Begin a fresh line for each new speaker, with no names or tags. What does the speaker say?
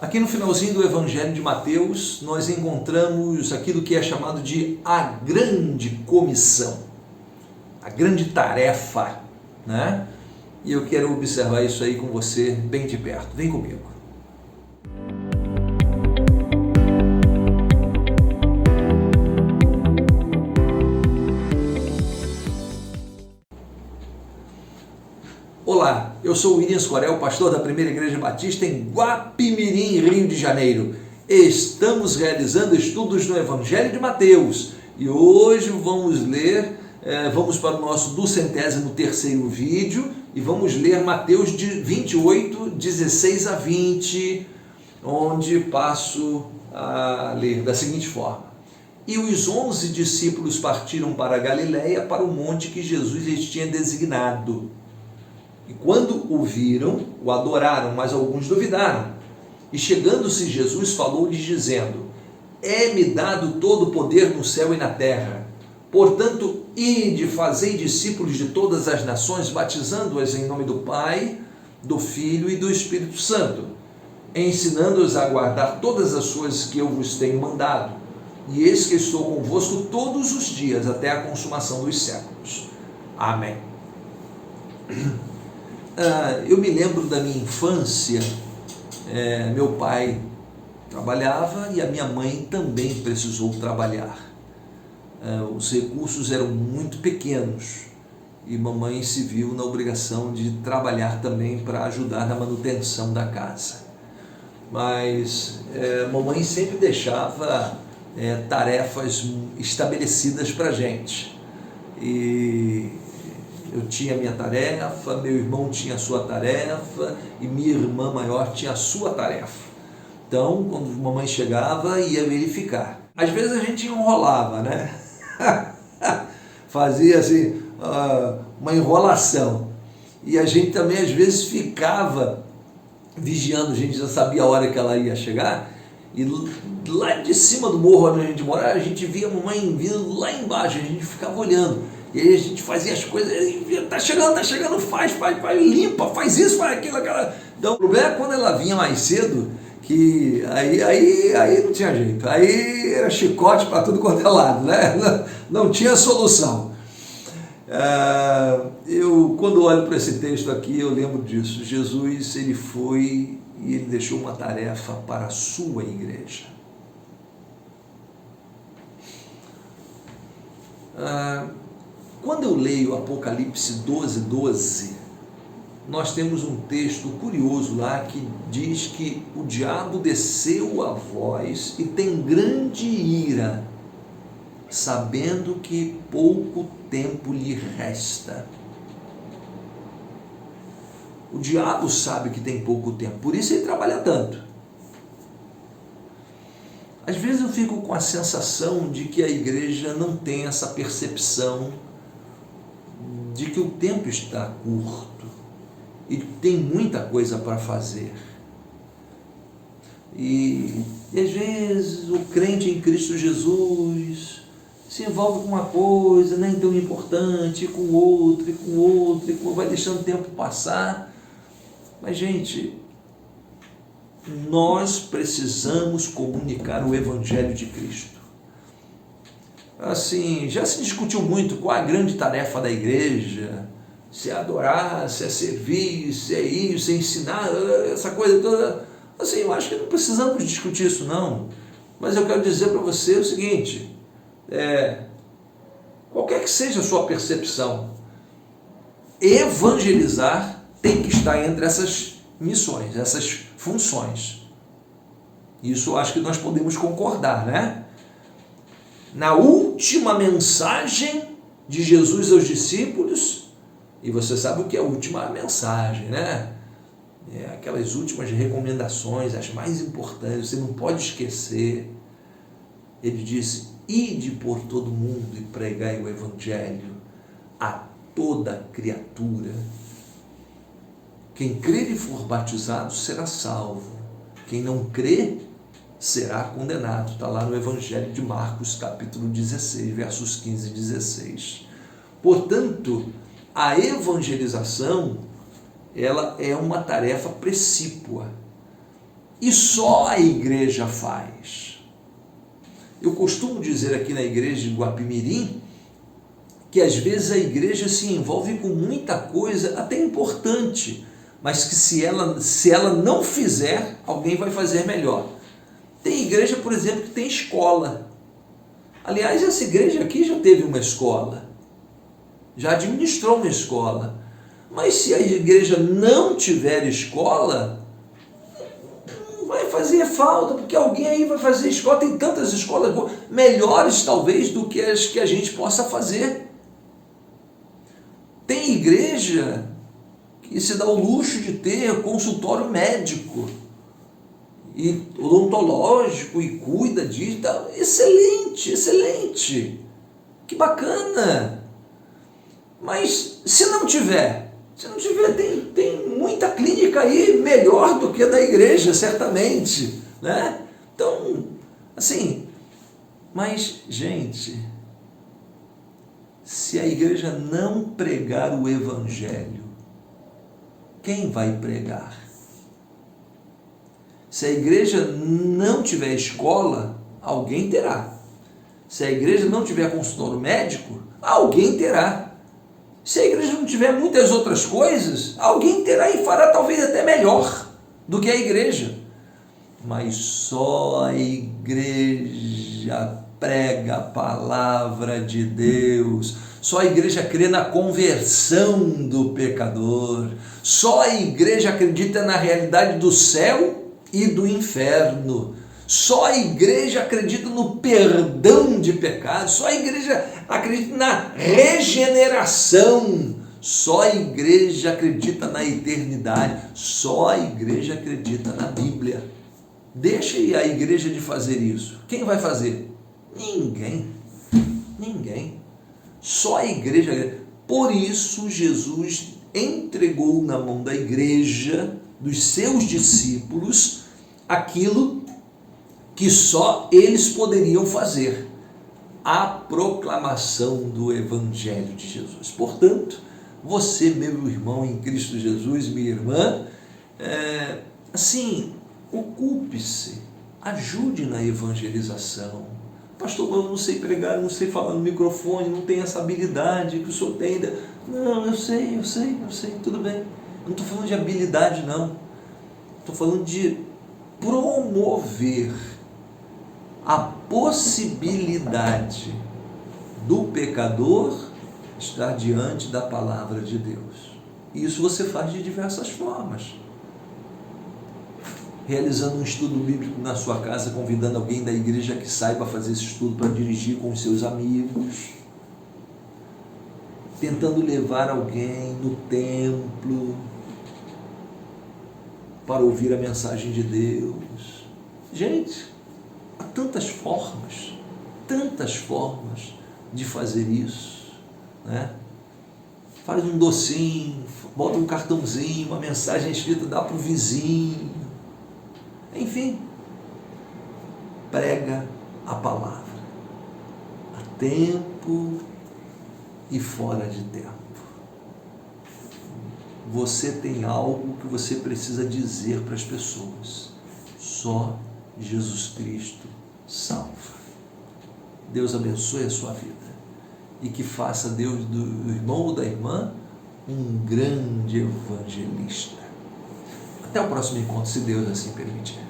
Aqui no finalzinho do Evangelho de Mateus, nós encontramos aquilo que é chamado de a grande comissão, a grande tarefa, né? E eu quero observar isso aí com você bem de perto. Vem comigo. Olá, eu sou o William Scorel, pastor da Primeira Igreja Batista em Guapimirim, Rio de Janeiro. Estamos realizando estudos no Evangelho de Mateus e hoje vamos para o nosso 203º vídeo e vamos ler Mateus 28, 16 a 20, onde passo a ler da seguinte forma. E os 11 discípulos partiram para a Galiléia, para o monte que Jesus lhes tinha designado. E quando o viram, o adoraram, mas alguns duvidaram. E chegando-se Jesus, falou-lhes dizendo: É-me dado todo o poder no céu e na terra. Portanto, ide, fazei discípulos de todas as nações, batizando-as em nome do Pai, do Filho e do Espírito Santo, ensinando-os a guardar todas as coisas que eu vos tenho mandado. E eis que estou convosco todos os dias, até a consumação dos séculos. Amém. Eu me lembro da minha infância, meu pai trabalhava e a minha mãe também precisou trabalhar. Os recursos eram muito pequenos e mamãe se viu na obrigação de trabalhar também para ajudar na manutenção da casa. Mas mamãe sempre deixava tarefas estabelecidas para a gente. E eu tinha a minha tarefa, meu irmão tinha a sua tarefa e minha irmã maior tinha a sua tarefa. Então, quando a mamãe chegava, ia verificar. Às vezes a gente enrolava, né? Fazia assim, uma enrolação. E a gente também às vezes ficava vigiando, a gente já sabia a hora que ela ia chegar. E lá de cima do morro onde a gente morava, a gente via a mamãe vindo lá embaixo, a gente ficava olhando. E aí a gente fazia as coisas, tá chegando, faz, limpa, faz isso, faz aquilo, aquela. Então o problema é quando ela vinha mais cedo, que aí não tinha jeito, aí era chicote para tudo quanto é lado, né? Não tinha solução. Quando olho para esse texto aqui, eu lembro disso. Jesus, ele foi e ele deixou uma tarefa para a sua igreja. Quando eu leio Apocalipse 12, nós temos um texto curioso lá que diz que o diabo desceu a voz e tem grande ira, sabendo que pouco tempo lhe resta. O diabo sabe que tem pouco tempo, por isso ele trabalha tanto. Às vezes eu fico com a sensação de que a igreja não tem essa percepção de que o tempo está curto e tem muita coisa para fazer. E às vezes o crente em Cristo Jesus se envolve com uma coisa nem tão importante, com outra, vai deixando o tempo passar. Mas, gente, nós precisamos comunicar o Evangelho de Cristo. Assim, já se discutiu muito qual a grande tarefa da igreja, se é adorar, se é servir, se é isso, se é ensinar, essa coisa toda. Assim, eu acho que não precisamos discutir isso não, mas eu quero dizer para você o seguinte, qualquer que seja a sua percepção, evangelizar tem que estar entre essas missões, essas funções. Isso eu acho que nós podemos concordar, né? Na última mensagem de Jesus aos discípulos, e você sabe o que é a última mensagem, né? Aquelas últimas recomendações, as mais importantes, você não pode esquecer. Ele disse: ide por todo mundo e pregai o Evangelho a toda criatura. Quem crer e for batizado será salvo. Quem não crer será condenado. Está lá no Evangelho de Marcos, capítulo 16, versos 15 e 16. Portanto, a evangelização, ela é uma tarefa precípua. e só a igreja faz. Eu costumo dizer aqui na igreja de Guapimirim que às vezes a igreja se envolve com muita coisa, até importante, mas que se ela não fizer, alguém vai fazer melhor. Tem igreja, por exemplo, que tem escola. Aliás, essa igreja aqui já teve uma escola, já administrou uma escola. Mas se a igreja não tiver escola, não vai fazer falta, porque alguém aí vai fazer escola. Tem tantas escolas melhores, talvez, do que as que a gente possa fazer. Tem igreja que se dá o luxo de ter consultório médico e odontológico e cuida disso. Excelente, excelente. Que bacana. Mas se não tiver, tem muita clínica aí melhor do que a da igreja, certamente, né? Então, assim, mas, gente, se a igreja não pregar o evangelho, quem vai pregar? Se a igreja não tiver escola, alguém terá. Se a igreja não tiver consultório médico, alguém terá. Se a igreja não tiver muitas outras coisas, alguém terá e fará talvez até melhor do que a igreja. Mas só a igreja prega a palavra de Deus. Só a igreja crê na conversão do pecador. Só a igreja acredita na realidade do céu e do inferno. Só a igreja acredita no perdão de pecados. Só a igreja acredita na regeneração. Só a igreja acredita na eternidade. Só a igreja acredita na Bíblia. Deixe a igreja de fazer isso. Quem vai fazer? Ninguém. Ninguém. Só a igreja. Por isso Jesus entregou na mão da igreja, dos seus discípulos, aquilo que só eles poderiam fazer: a proclamação do Evangelho de Jesus. Portanto, você, meu irmão em Cristo Jesus, minha irmã, ocupe-se, ajude na evangelização. Pastor, eu não sei pregar, eu não sei falar no microfone, não tenho essa habilidade que o senhor tem. Não, eu sei, tudo bem. Eu não estou falando de habilidade, não. Estou falando de promover a possibilidade do pecador estar diante da palavra de Deus. E isso você faz de diversas formas. Realizando um estudo bíblico na sua casa, convidando alguém da igreja que saiba fazer esse estudo para dirigir com os seus amigos, tentando levar alguém no templo para ouvir a mensagem de Deus. Gente, há tantas formas de fazer isso, né? Faz um docinho, bota um cartãozinho, uma mensagem escrita, dá para o vizinho. Enfim, prega a palavra a tempo e fora de tempo. Você tem algo que você precisa dizer para as pessoas. Só Jesus Cristo salva. Deus abençoe a sua vida e que faça Deus do irmão ou da irmã um grande evangelista. Até o próximo encontro, se Deus assim permitir.